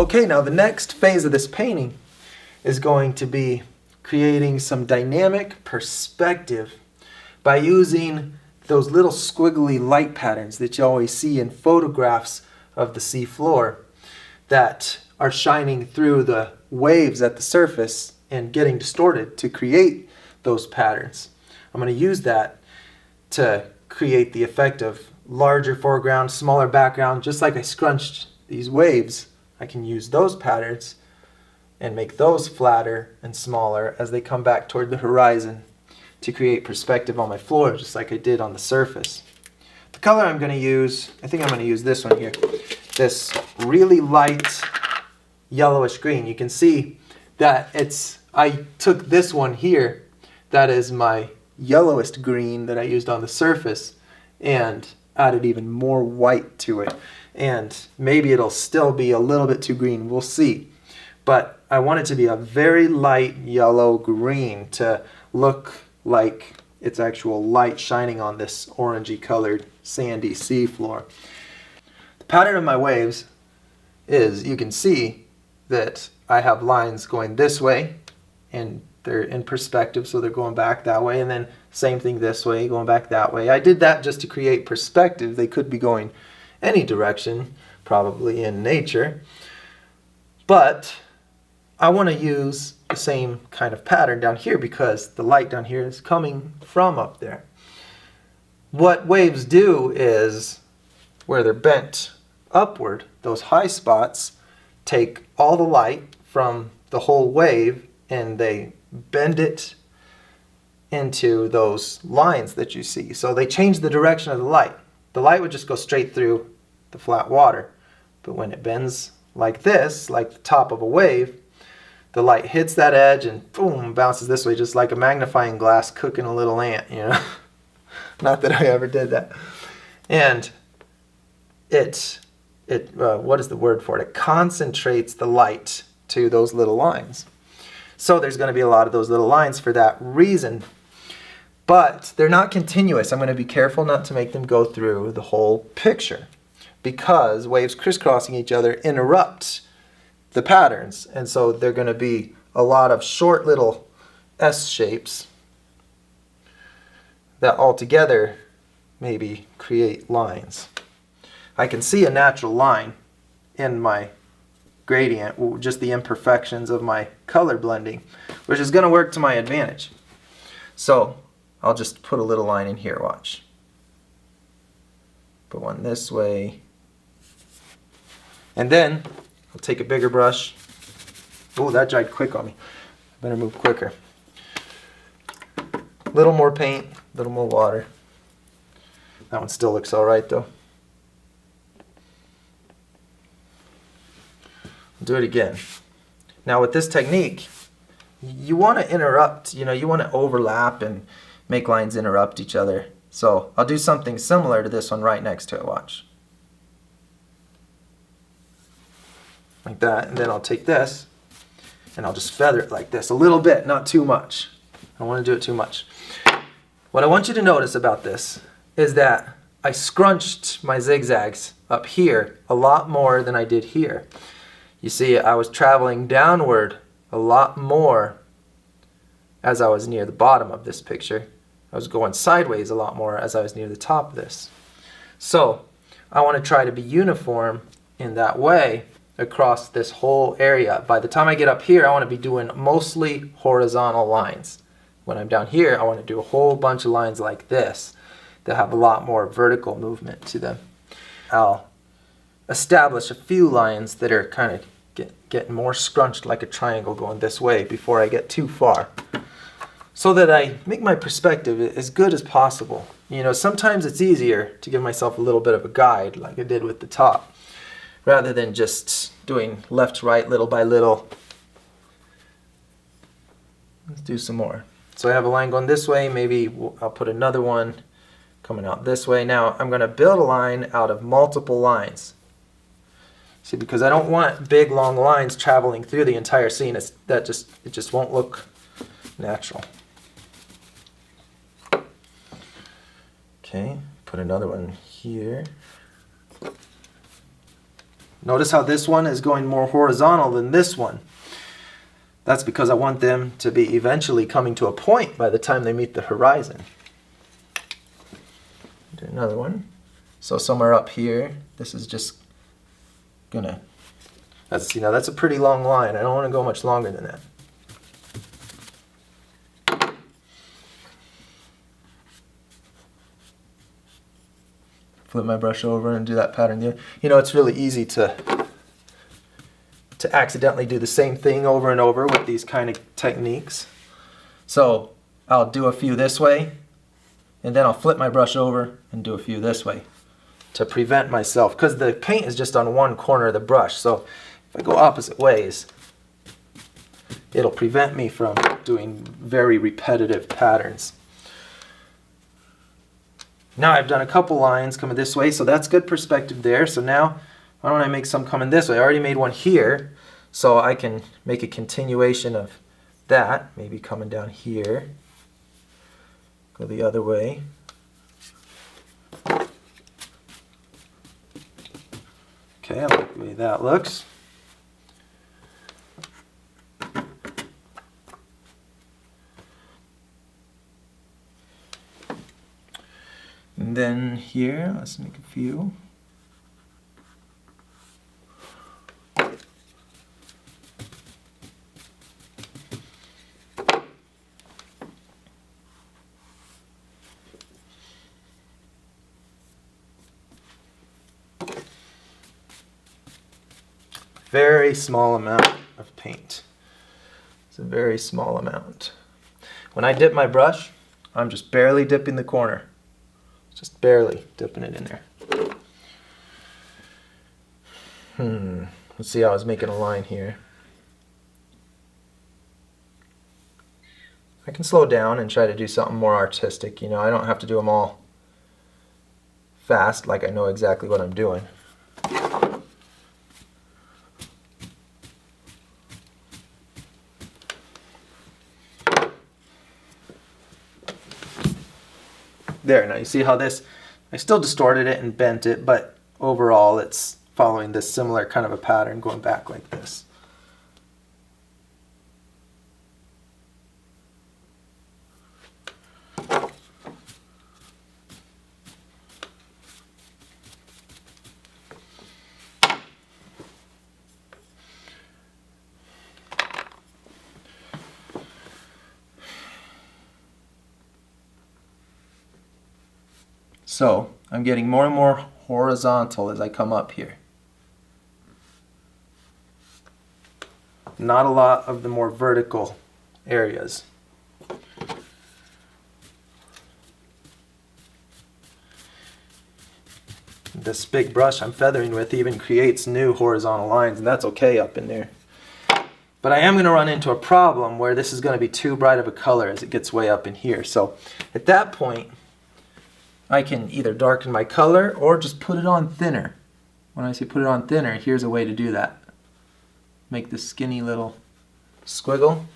Okay, now the next phase of this painting is going to be creating some dynamic perspective by using those little squiggly light patterns that you always see in photographs of the sea floor that are shining through the waves at the surface and getting distorted to create those patterns. I'm going to use that to create the effect of larger foreground, smaller background. Just like I scrunched these waves, I can use those patterns and make those flatter and smaller as they come back toward the horizon to create perspective on my floor, just like I did on the surface. The color I'm going to use, I think I'm going to use this one here, this really light yellowish green. You can see that I took this one here, that is my yellowest green that I used on the surface, and added even more white to it. And maybe it'll still be a little bit too green, we'll see. But I want it to be a very light yellow green to look like it's actual light shining on this orangey colored sandy sea floor. The pattern of my waves is, you can see that I have lines going this way and they're in perspective, so they're going back that way, and then same thing this way, going back that way. I did that just to create perspective. They could be going any direction, probably in nature, but I want to use the same kind of pattern down here because the light down here is coming from up there. What waves do is, where they're bent upward, those high spots take all the light from the whole wave and they bend it into those lines that you see. So they change the direction of the light. The light would just go straight through the flat water. But when it bends like this, like the top of a wave, the light hits that edge and boom, bounces this way, just like a magnifying glass cooking a little ant, you know. Not that I ever did that. And what is the word for it? It concentrates the light to those little lines. So there's going to be a lot of those little lines for that reason. But they're not continuous. I'm going to be careful not to make them go through the whole picture, because waves crisscrossing each other interrupt the patterns. And so they're going to be a lot of short little S shapes that all together maybe create lines. I can see a natural line in my gradient, just the imperfections of my color blending, which is going to work to my advantage. So I'll just put a little line in here, watch. Put one this way. And then I'll take a bigger brush. Oh, that dried quick on me. Better move quicker. A little more paint, a little more water. That one still looks all right though. Do it again. Now with this technique, you want to interrupt, you want to overlap and make lines interrupt each other. So I'll do something similar to this one right next to it, watch. Like that, and then I'll take this and I'll just feather it like this, a little bit, not too much. I don't want to do it too much. What I want you to notice about this is that I scrunched my zigzags up here a lot more than I did here. You see, I was traveling downward a lot more as I was near the bottom of this picture. I was going sideways a lot more as I was near the top of this. So I want to try to be uniform in that way across this whole area. By the time I get up here, I want to be doing mostly horizontal lines. When I'm down here, I want to do a whole bunch of lines like this that have a lot more vertical movement to them. I'll establish a few lines that are kind of getting more scrunched like a triangle going this way before I get too far, so that I make my perspective as good as possible. Sometimes it's easier to give myself a little bit of a guide like I did with the top, rather than just doing left to right little by little. Let's do some more. So I have a line going this way, maybe I'll put another one coming out this way. Now I'm going to build a line out of multiple lines. See, because I don't want big long lines traveling through the entire scene. It just won't look natural. Okay, put another one here. Notice how this one is going more horizontal than this one. That's because I want them to be eventually coming to a point by the time they meet the horizon. Do another one. So somewhere up here, this is just gonna, that's a pretty long line. I don't want to go much longer than that. Flip my brush over and do that pattern there. You know, it's really easy to accidentally do the same thing over and over with these kind of techniques. So I'll do a few this way, and then I'll flip my brush over and do a few this way to prevent myself, because the paint is just on one corner of the brush. So if I go opposite ways, it'll prevent me from doing very repetitive patterns. Now I've done a couple lines coming this way, so that's good perspective there. So now, why don't I make some coming this way? I already made one here, so I can make a continuation of that, maybe coming down here. Go the other way. Okay, I like the way that looks. And then here, let's make a few. Very small amount of paint. It's a very small amount. When I dip my brush, I'm just barely dipping the corner. Just barely dipping it in there. Let's see how I was making a line here. I can slow down and try to do something more artistic. You know, I don't have to do them all fast, like I know exactly what I'm doing. There, now you see how this, I still distorted it and bent it, but overall it's following this similar kind of a pattern going back like this. So I'm getting more and more horizontal as I come up here. Not a lot of the more vertical areas. This big brush I'm feathering with even creates new horizontal lines, and that's okay up in there. But I am going to run into a problem where this is going to be too bright of a color as it gets way up in here. So at that point, I can either darken my color or just put it on thinner. When I say put it on thinner, here's a way to do that. Make this skinny little squiggle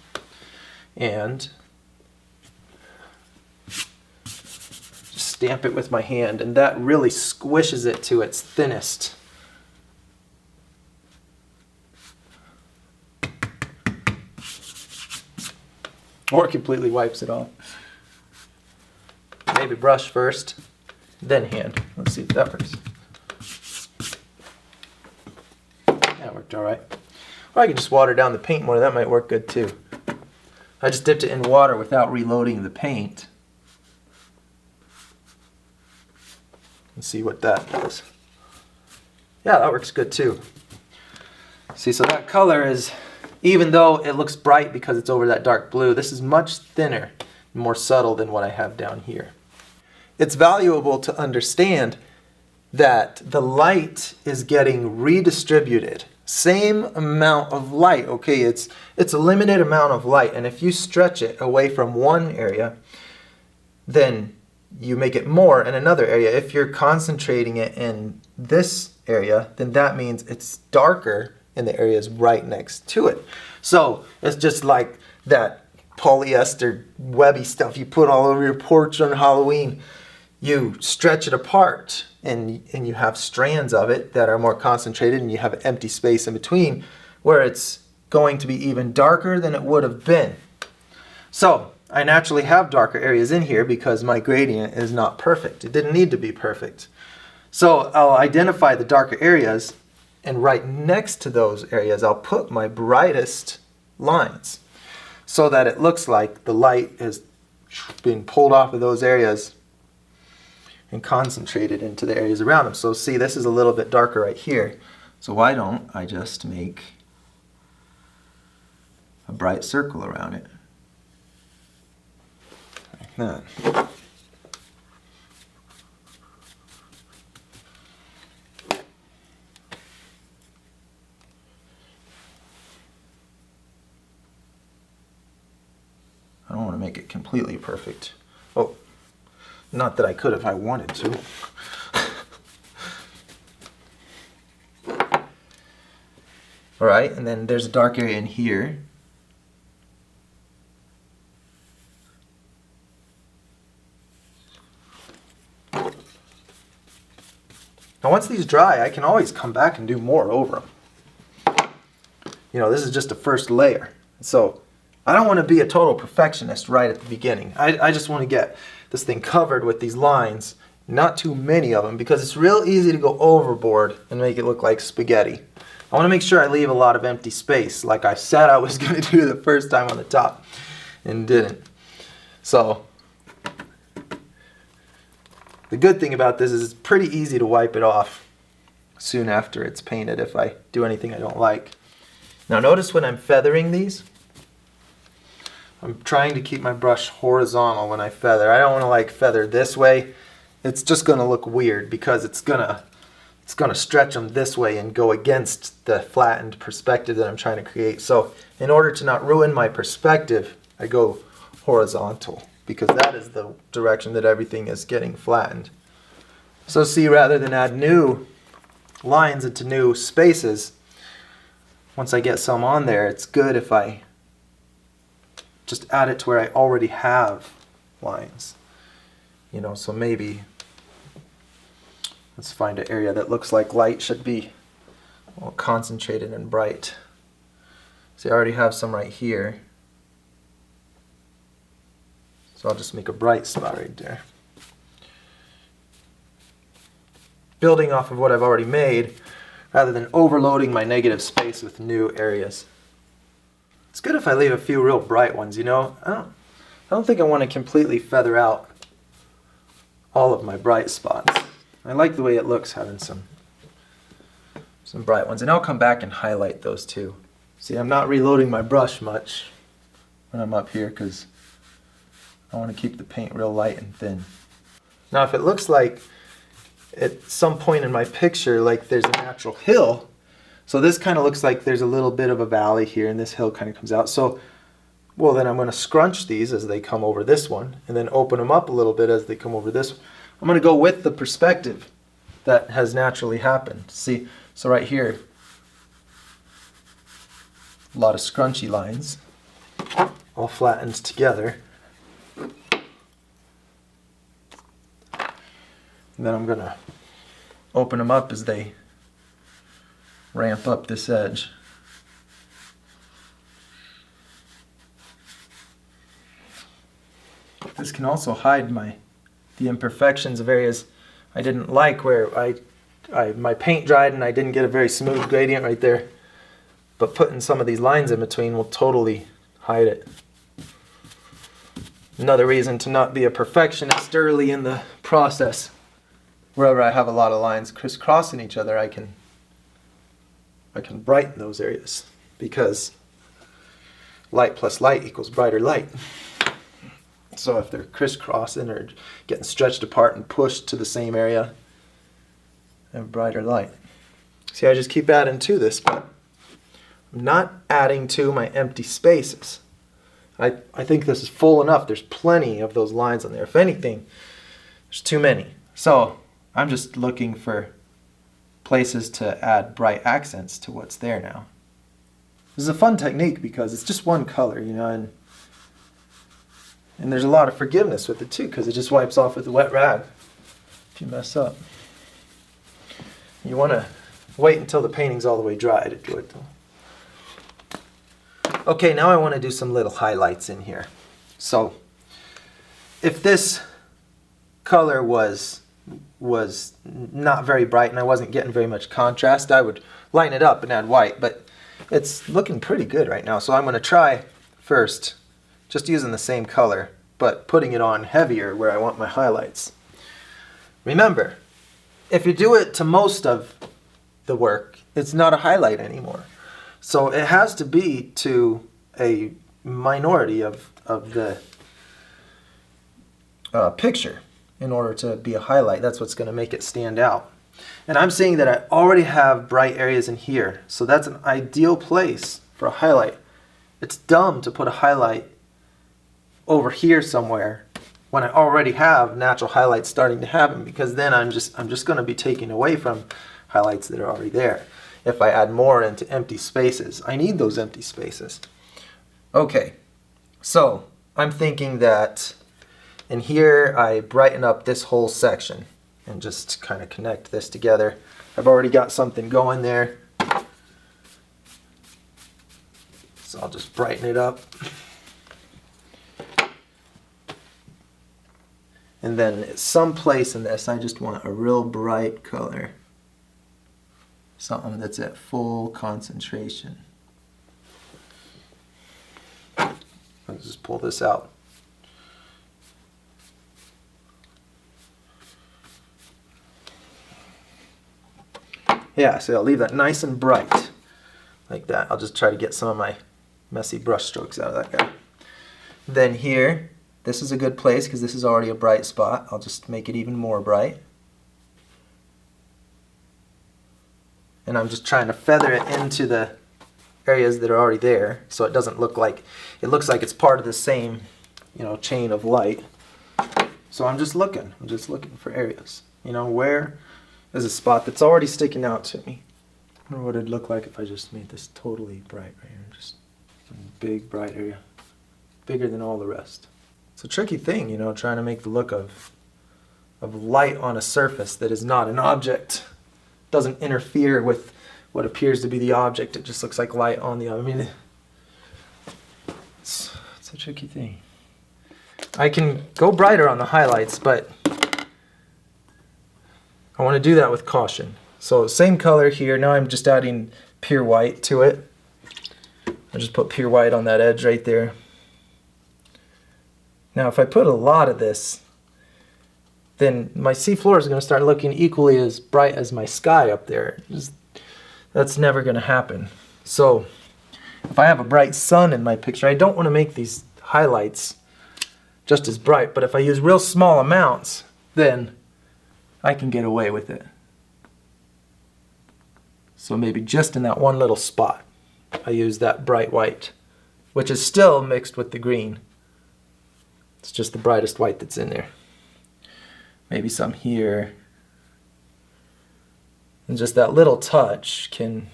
and just stamp it with my hand, and that really squishes it to its thinnest. Or completely wipes it off. Maybe brush first, then hand. Let's see if that works. That worked all right. Or I can just water down the paint more. That might work good too. I just dipped it in water without reloading the paint. And see what that does. Yeah, that works good too. See, so that color is, even though it looks bright because it's over that dark blue, this is much thinner and more subtle than what I have down here. It's valuable to understand that the light is getting redistributed. Same amount of light, okay? It's a limited amount of light, and if you stretch it away from one area, then you make it more in another area. If you're concentrating it in this area, then that means it's darker in the areas right next to it. So it's just like that polyester webby stuff you put all over your porch on Halloween. you stretch it apart and you have strands of it that are more concentrated, and you have empty space in between where it's going to be even darker than it would have been. So I naturally have darker areas in here because my gradient is not perfect. It didn't need to be perfect. So I'll identify the darker areas, and right next to those areas I'll put my brightest lines so that it looks like the light is being pulled off of those areas and concentrated into the areas around them. So see, this is a little bit darker right here. So why don't I just make a bright circle around it? Like that. I don't want to make it completely perfect. Oh, not that I could if I wanted to. All right, and then there's a dark area in here. Now once these dry, I can always come back and do more over them. You know, this is just a first layer. So I don't want to be a total perfectionist right at the beginning. I just want to get this thing covered with these lines, not too many of them, because it's real easy to go overboard and make it look like spaghetti. I want to make sure I leave a lot of empty space, like I said I was going to do the first time on the top, and didn't. So the good thing about this is it's pretty easy to wipe it off soon after it's painted if I do anything I don't like. Now notice when I'm feathering these, I'm trying to keep my brush horizontal when I feather. I don't want to like feather this way. It's just going to look weird because it's gonna stretch them this way and go against the flattened perspective that I'm trying to create. So in order to not ruin my perspective, I go horizontal because that is the direction that everything is getting flattened. So see, rather than add new lines into new spaces, once I get some on there, it's good if I just add it to where I already have lines. You know, so maybe let's find an area that looks like light should be all concentrated and bright. See, I already have some right here. So I'll just make a bright spot right there. Building off of what I've already made, rather than overloading my negative space with new areas. It's good if I leave a few real bright ones, you know. I don't think I want to completely feather out all of my bright spots. I like the way it looks having some bright ones. And I'll come back and highlight those too. See, I'm not reloading my brush much when I'm up here because I want to keep the paint real light and thin. Now if it looks like at some point in my picture like there's a natural hill, so this kind of looks like there's a little bit of a valley here and this hill kind of comes out. So, well, then I'm going to scrunch these as they come over this one and then open them up a little bit as they come over this one. I'm going to go with the perspective that has naturally happened. See, so right here, a lot of scrunchy lines, all flattened together. And then I'm going to open them up as they ramp up this edge. This can also hide the imperfections of areas I didn't like where my paint dried and I didn't get a very smooth gradient right there. But putting some of these lines in between will totally hide it. Another reason to not be a perfectionist early in the process. Wherever I have a lot of lines crisscrossing each other, I can brighten those areas because light plus light equals brighter light. So if they're crisscrossing or getting stretched apart and pushed to the same area, I have brighter light. See, I just keep adding to this, but I'm not adding to my empty spaces. I think this is full enough. There's plenty of those lines on there. If anything, there's too many. So I'm just looking for places to add bright accents to what's there now. This is a fun technique because it's just one color, you know, and there's a lot of forgiveness with it too because it just wipes off with a wet rag. if you mess up. You want to wait until the painting's all the way dry to do it though. Okay, now I want to do some little highlights in here. So if this color was not very bright and I wasn't getting very much contrast, I would lighten it up and add white, but it's looking pretty good right now. So I'm going to try first just using the same color, but putting it on heavier where I want my highlights. Remember, if you do it to most of the work, it's not a highlight anymore. So it has to be to a minority of the picture in order to be a highlight. That's what's going to make it stand out. And I'm seeing that I already have bright areas in here, so that's an ideal place for a highlight. It's dumb to put a highlight over here somewhere when I already have natural highlights starting to happen, because then I'm just going to be taking away from highlights that are already there. If I add more into empty spaces, I need those empty spaces. Okay, so I'm thinking that in here I brighten up this whole section and just kind of connect this together. I've already got something going there, so I'll just brighten it up. And then someplace in this I just want a real bright color. Something that's at full concentration. I'll just pull this out. Yeah, so I'll leave that nice and bright, like that. I'll just try to get some of my messy brush strokes out of that guy. Then here, this is a good place because this is already a bright spot. I'll just make it even more bright. And I'm just trying to feather it into the areas that are already there, so it doesn't look like, it looks like it's part of the same, chain of light. So I'm just looking for areas. Where is a spot that's already sticking out to me? I wonder what it'd look like if I just made this totally bright right here. Just a big bright area, bigger than all the rest. It's a tricky thing, trying to make the look of light on a surface that is not an object. Doesn't interfere with what appears to be the object. It just looks like light on the object. I mean, it's a tricky thing. I can go brighter on the highlights, but I want to do that with caution. So same color here. Now I'm just adding pure white to it. I just put pure white on that edge right there. Now if I put a lot of this, then my seafloor is going to start looking equally as bright as my sky up there. That's never going to happen. So if I have a bright sun in my picture, I don't want to make these highlights just as bright, but if I use real small amounts, then I can get away with it. So maybe just in that one little spot, I use that bright white, which is still mixed with the green. It's just the brightest white that's in there. Maybe some here. And just that little touch can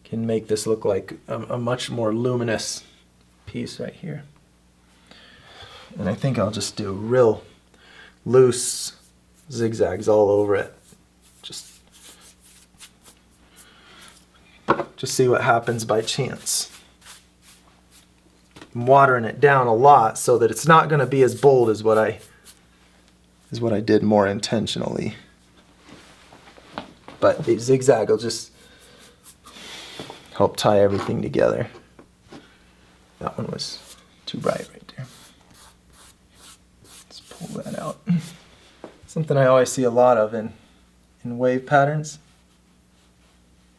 make this look like a much more luminous piece right here. And I think I'll just do real loose zigzags all over it. Just see what happens by chance. I'm watering it down a lot so that it's not going to be as bold as what I did more intentionally. But the zigzag will just help tie everything together. That one was too bright right there. Let's pull that out. Something I always see a lot of in wave patterns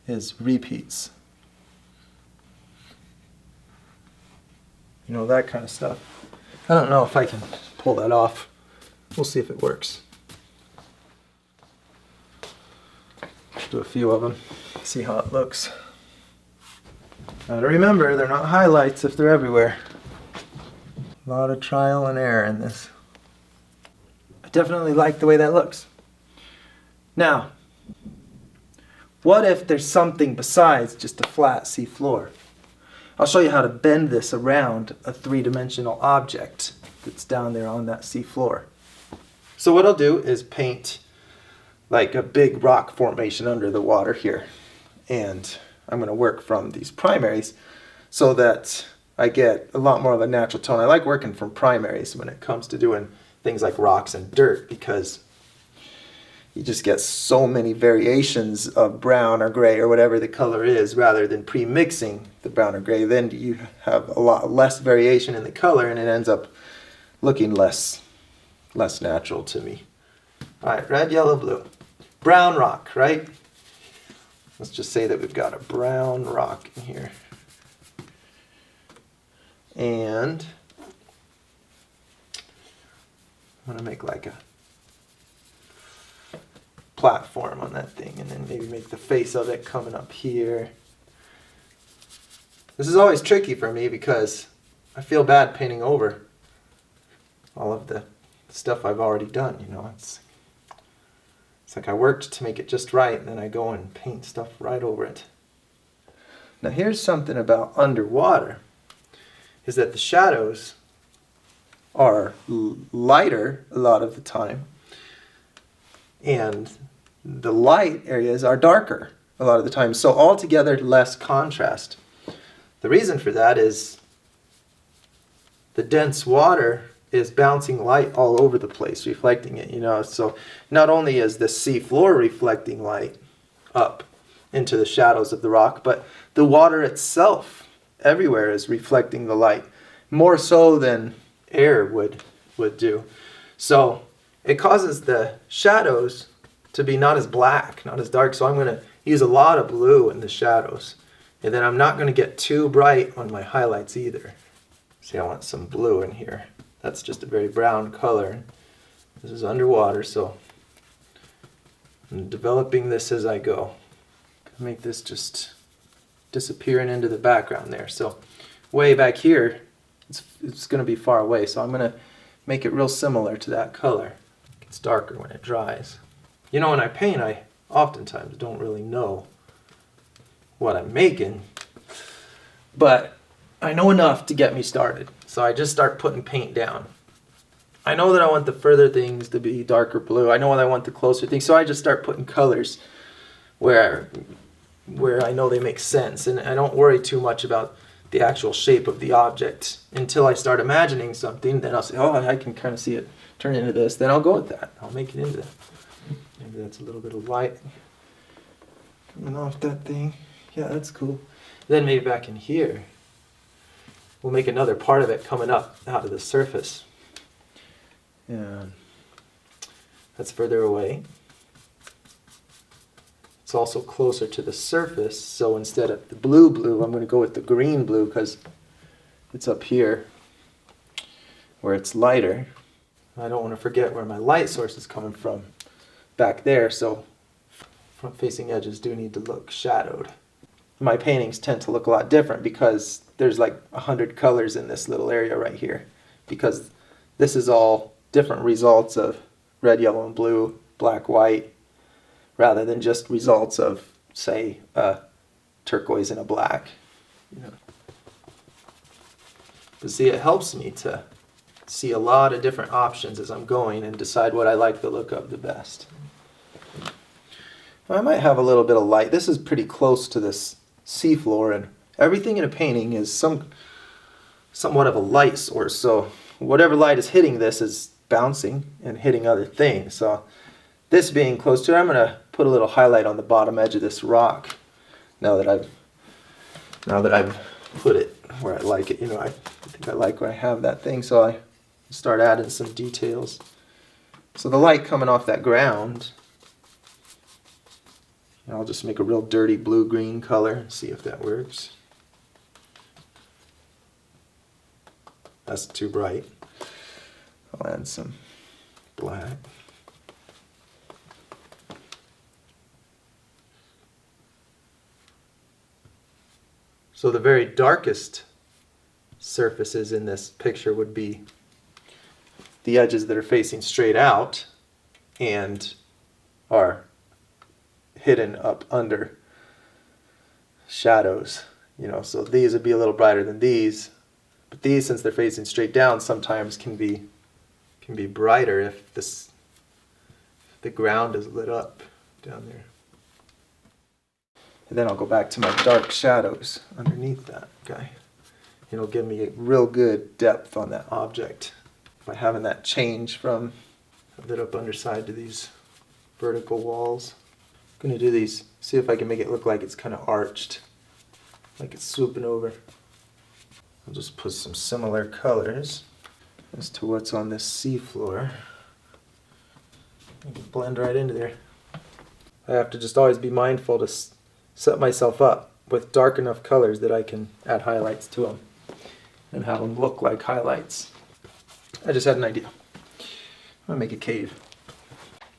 is repeats. That kind of stuff. I don't know if I can pull that off. We'll see if it works. Let's do a few of them, see how it looks. Now to remember, they're not highlights if they're everywhere. A lot of trial and error in this. I definitely like the way that looks. Now, what if there's something besides just a flat seafloor? I'll show you how to bend this around a three-dimensional object that's down there on that seafloor. So what I'll do is paint like a big rock formation under the water here. And I'm going to work from these primaries so that I get a lot more of a natural tone. I like working from primaries when it comes to doing things like rocks and dirt, because you just get so many variations of brown or gray or whatever the color is, rather than pre-mixing the brown or gray. Then you have a lot less variation in the color, and it ends up looking less natural to me. All right, red, yellow, blue. Brown rock, right? Let's just say that we've got a brown rock in here. And I'm going to make like a platform on that thing, and then maybe make the face of it coming up here. This is always tricky for me because I feel bad painting over all of the stuff I've already done, you know. It's like I worked to make it just right, and then I go and paint stuff right over it. Now here's something about underwater, is that the shadows are lighter a lot of the time, and the light areas are darker a lot of the time. So altogether, less contrast. The reason for that is the dense water is bouncing light all over the place, reflecting it, you know. So not only is the sea floor reflecting light up into the shadows of the rock, but the water itself everywhere is reflecting the light, more so than air would do. So it causes the shadows to be not as black, not as dark. So I'm going to use a lot of blue in the shadows. And then I'm not going to get too bright on my highlights either. See, I want some blue in here. That's just a very brown color. This is underwater, so I'm developing this as I go. Make this just disappearing into the background there. So way back here, it's going to be far away, so I'm going to make it real similar to that color. It gets darker when it dries. You know, when I paint, I oftentimes don't really know what I'm making, but I know enough to get me started. So I just start putting paint down. I know that I want the further things to be darker blue. I know that I want the closer things, so I just start putting colors where I know they make sense, and I don't worry too much about the actual shape of the object until I start imagining something. Then I'll say, oh, I can kind of see it turn into this. Then I'll go with that. I'll make it into that. Maybe that's a little bit of light coming off that thing. Yeah, that's cool. Then maybe back in here, we'll make another part of it coming up out of the surface. And that's further away. It's also closer to the surface, so instead of the blue, I'm going to go with the green blue because it's up here where it's lighter. I don't want to forget where my light source is coming from back there, so front-facing edges do need to look shadowed. My paintings tend to look a lot different because there's like 100 colors in this little area right here, because this is all different results of red, yellow, and blue, black, white, rather than just results of, say, a turquoise and a black. You know. But see, it helps me to see a lot of different options as I'm going and decide what I like the look of the best. I might have a little bit of light. This is pretty close to this seafloor, and everything in a painting is somewhat of a light source. So whatever light is hitting this is bouncing and hitting other things. So this being close to it, I'm going to put a little highlight on the bottom edge of this rock. Now that I've put it where I like it, you know, I think I like where I have that thing, so I start adding some details. So the light coming off that ground, I'll just make a real dirty blue-green color and see if that works. That's too bright. I'll add some black. So the very darkest surfaces in this picture would be the edges that are facing straight out and are hidden up under shadows. You know, so these would be a little brighter than these, but these, since they're facing straight down, sometimes can be brighter if the ground is lit up down there. And then I'll go back to my dark shadows underneath that guy. It'll give me a real good depth on that object by having that change from lit up underside to these vertical walls. I'm going to do these, see if I can make it look like it's kind of arched, like it's swooping over. I'll just put some similar colors as to what's on this seafloor. I can blend right into there. I have to just always be mindful to set myself up with dark enough colors that I can add highlights to them and have them look like highlights. I just had an idea. I'm gonna make a cave.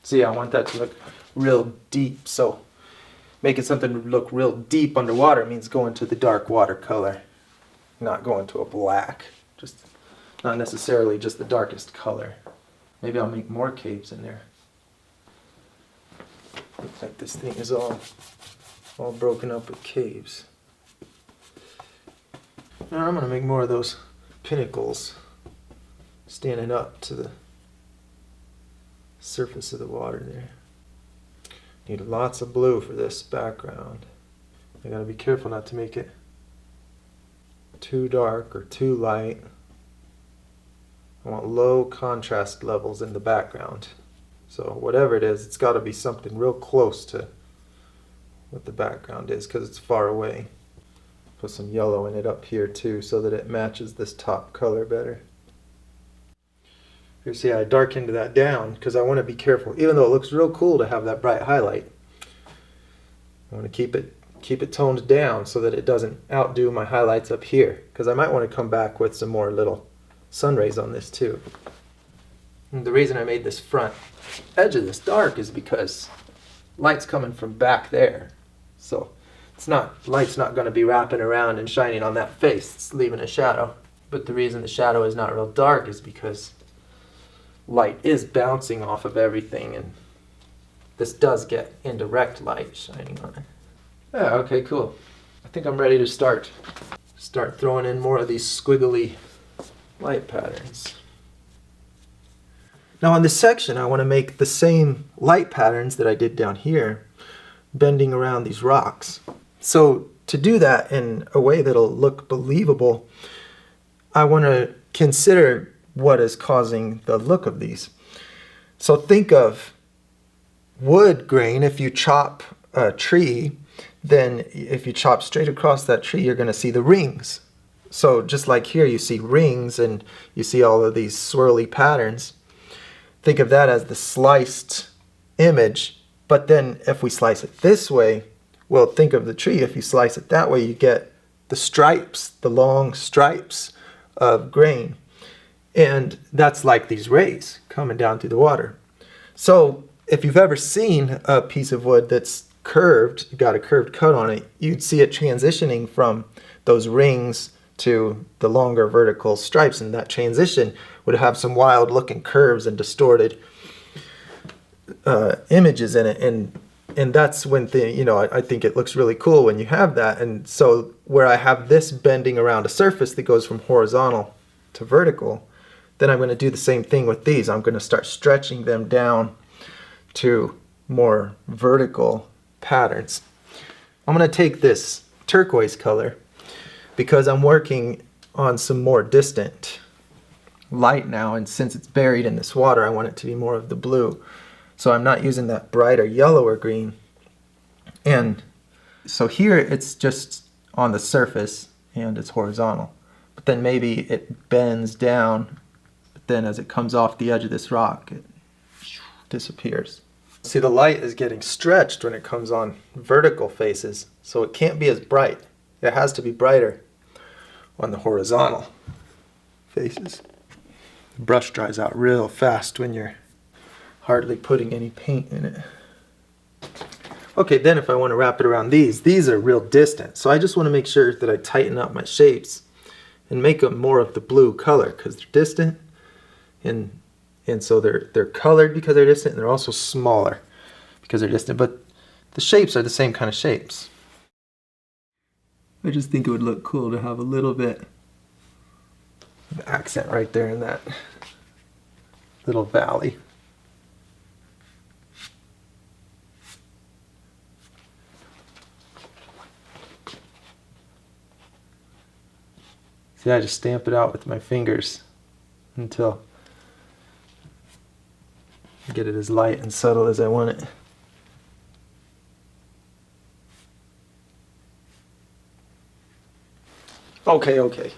See, I want that to look real deep, so making something look real deep underwater means going to the dark watercolor, not going to a black. Just not necessarily just the darkest color. Maybe I'll make more caves in there. Looks like this thing is all broken up with caves. Now I'm gonna make more of those pinnacles standing up to the surface of the water there. Need lots of blue for this background. I gotta be careful not to make it too dark or too light. I want low contrast levels in the background. So whatever it is, it's got to be something real close to what the background is because it's far away. Put some yellow in it up here too so that it matches this top color better. You see I darkened that down because I want to be careful. Even though it looks real cool to have that bright highlight, I want to keep it toned down so that it doesn't outdo my highlights up here, because I might want to come back with some more little sun rays on this too. And the reason I made this front edge of this dark is because light's coming from back there. So light's not going to be wrapping around and shining on that face. It's leaving a shadow. But the reason the shadow is not real dark is because light is bouncing off of everything, and this does get indirect light shining on it. Yeah, okay, cool. I think I'm ready to start throwing in more of these squiggly light patterns. Now on this section, I want to make the same light patterns that I did down here, bending around these rocks. So to do that in a way that'll look believable, I want to consider what is causing the look of these. So think of wood grain. If you chop a tree, then if you chop straight across that tree, you're going to see the rings. So just like here, you see rings and you see all of these swirly patterns. Think of that as the sliced image, but then if we slice it this way, well, think of the tree. If you slice it that way, you get the stripes, the long stripes of grain. And that's like these rays coming down through the water. So if you've ever seen a piece of wood that's curved, got a curved cut on it, you'd see it transitioning from those rings to the longer vertical stripes, and that transition would have some wild looking curves and distorted images in it, and that's when I think it looks really cool when you have that. And so where I have this bending around a surface that goes from horizontal to vertical, then I'm going to do the same thing with these. I'm going to start stretching them down to more vertical patterns. I'm going to take this turquoise color because I'm working on some more distant light now, and since it's buried in this water, I want it to be more of the blue. So I'm not using that brighter yellow or green. And so here it's just on the surface and it's horizontal. But then maybe it bends down, but then as it comes off the edge of this rock, it disappears. See, the light is getting stretched when it comes on vertical faces, so it can't be as bright. It has to be brighter on the horizontal faces. The brush dries out real fast when you're hardly putting any paint in it. Okay, then if I want to wrap it around these are real distant. So I just want to make sure that I tighten up my shapes and make them more of the blue color because they're distant, and so they're colored because they're distant, and they're also smaller because they're distant, but the shapes are the same kind of shapes. I just think it would look cool to have a little bit of accent right there in that little valley. See, I just stamp it out with my fingers until I get it as light and subtle as I want it. Okay.